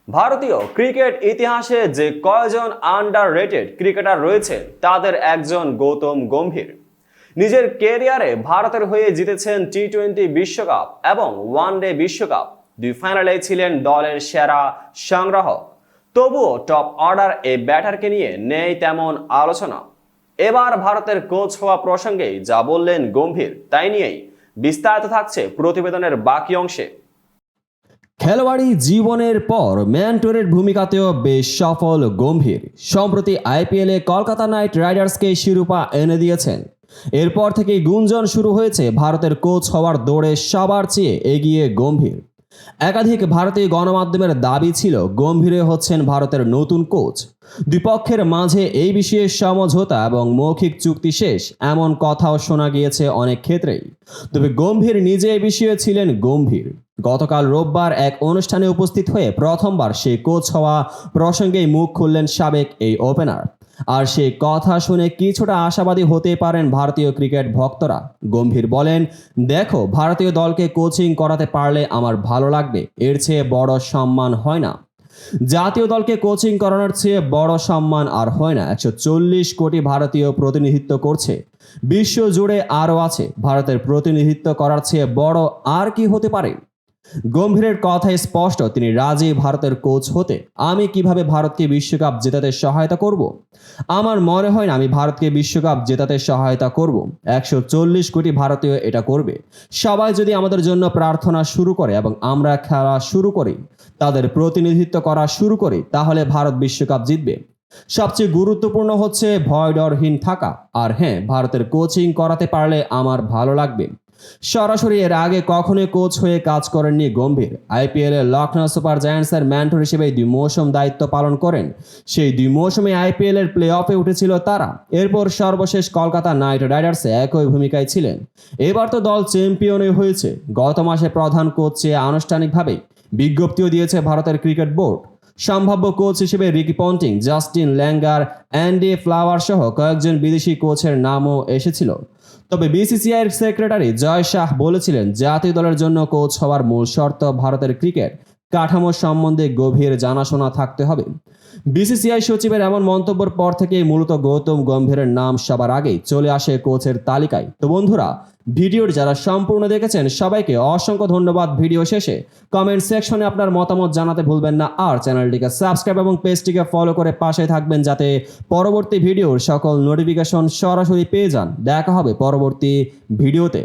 ভারতীয় ক্রিকেট ইতিহাসে যে কয়জন আন্ডাররেটেড ক্রিকেটার রয়েছে তাদের একজন গৌতম গম্ভীর। নিজের ক্যারিয়ারে ভারতের হয়ে জিতেছেন টি-20 বিশ্বকাপ এবং ওয়ানডে বিশ্বকাপ। দুই ফাইনালে ছিলেন দলের সেরা সংগ্রাহক। তবুও টপ অর্ডার এই ব্যাটারকে নিয়ে নেই তেমন আলোচনা। এবার ভারতের কোচ হওয়া প্রসঙ্গেই যা বললেন গম্ভীর তাই নিয়েই বিস্তারিত থাকছে প্রতিবেদনের বাকি অংশে। খেলোয়াড়ি জীবনের পর মেন্টরের ভূমিকাতেও বেশ সফল গম্ভীর। সম্প্রতি আইপিএলে কলকাতা নাইট রাইডার্সকে শিরোপা এনে দিয়েছেন। এরপর থেকেই গুঞ্জন শুরু হয়েছে ভারতের কোচ হওয়ার দৌড়ে সবার চেয়ে এগিয়ে গম্ভীর। একাধিক ভারতীয় গণমাধ্যমের দাবি ছিল গম্ভীরে হচ্ছেন ভারতের নতুন কোচ। দুই পক্ষের মাঝে এই বিষয়ে সমঝোতা এবং মৌখিক চুক্তি শেষ এমন কথাও শোনা গিয়েছে অনেক ক্ষেত্রেই। তবে গম্ভীর নিজে এই বিষয়ে ছিলেন গম্ভীর। গতকাল রোববার এক অনুষ্ঠানে উপস্থিত হয়ে প্রথমবার সেই কোচ হওয়া প্রসঙ্গেই মুখ খুললেন সাবেক এই ওপেনার। আর সেই কথা শুনে কিছুটা আশাবাদী হতে পারেন ভারতীয় ক্রিকেট ভক্তরা। গম্ভীর বলেন, দেখো, ভারতীয় দলকে কোচিং করাতে পারলে আমার ভালো লাগবে, এর চেয়ে বড় সম্মান হয় না। জাতীয় দলকে কোচিং করানোর চেয়ে বড় সম্মান আর হয় না। 140 কোটি ভারতীয় প্রতিনিধিত্ব করছে, বিশ্ব জুড়ে আরও আছে। ভারতের প্রতিনিধিত্ব করার চেয়ে বড় আর কি হতে পারে? গম্ভীরের কথায় স্পষ্ট, তিনি রাজি ভারতের কোচ হতে। আমি কিভাবে ভারতকে বিশ্বকাপ জেতাতে সহায়তা করব? আমার মনে হয় না আমি ভারতকে বিশ্বকাপ জেতাতে সহায়তা করব। 140 কোটি ভারতীয় এটা করবে। সবাই যদি আমাদের জন্য প্রার্থনা শুরু করে এবং আমরা খেলা শুরু করি, তাদের প্রতিনিধিত্ব করা শুরু করি, তাহলে ভারত বিশ্বকাপ জিতবে। সবচেয়ে গুরুত্বপূর্ণ হচ্ছে ভয় ডরহীন থাকা। আর হ্যাঁ, ভারতের কোচিং করাতে পারলে আমার ভালো লাগবে। সরাসরি এর আগে কখনোই কোচ হয়ে কাজ করেননি গম্ভীর। আইপিএলে লখনৌ সুপার জায়ান্টসের মেন্টর হিসেবে 2 মৌসুম দায়িত্ব পালন করেন। সেই 2 মৌসুমে আইপিএলের প্লে অফে উঠেছিল তারা। এরপর সর্বশেষ কলকাতা নাইট রাইডার্সে একই ভূমিকায় ছিলেন। এবার তো দল চ্যাম্পিয়নই হয়েছে। গত মাসে প্রধান কোচ চেয়ে আনুষ্ঠানিকভাবে বিজ্ঞপ্তিও দিয়েছে ভারতের ক্রিকেট বোর্ড। সম্ভাব্য কোচ হিসেবে Ricky Ponting, Justin Langer, Andy flower সহ কয়েকজন বিদেশি কোচের নামও এসেছিল। তবে বিসিসিআইয়ের সেক্রেটারি জয় শাহ বলেছিলেন, জাতীয় দলের জন্য কোচ হওয়ার মূল শর্ত ভারতের ক্রিকেট কাঠামো সম্বন্ধে গভীর জানাশোনা থাকতে হবে। বিসিসিআই সচিবের এমন মন্তব্যের পর থেকেই মূলত গৌতম গম্ভীরের নাম সবার আগেই চলে আসে কোচের তালিকায়। তো বন্ধুরা, ভিডিওটি যারা সম্পূর্ণ দেখেছেন সবাইকে অসংখ্য ধন্যবাদ। ভিডিও শেষে কমেন্ট সেকশনে আপনার মতামত জানাতে ভুলবেন না। আর চ্যানেলটিকে সাবস্ক্রাইব এবং পেজটিকে ফলো করে পাশে থাকবেন যাতে পরবর্তী ভিডিওর সকল নোটিফিকেশন সরাসরি পেয়ে যান। দেখা হবে পরবর্তী ভিডিওতে।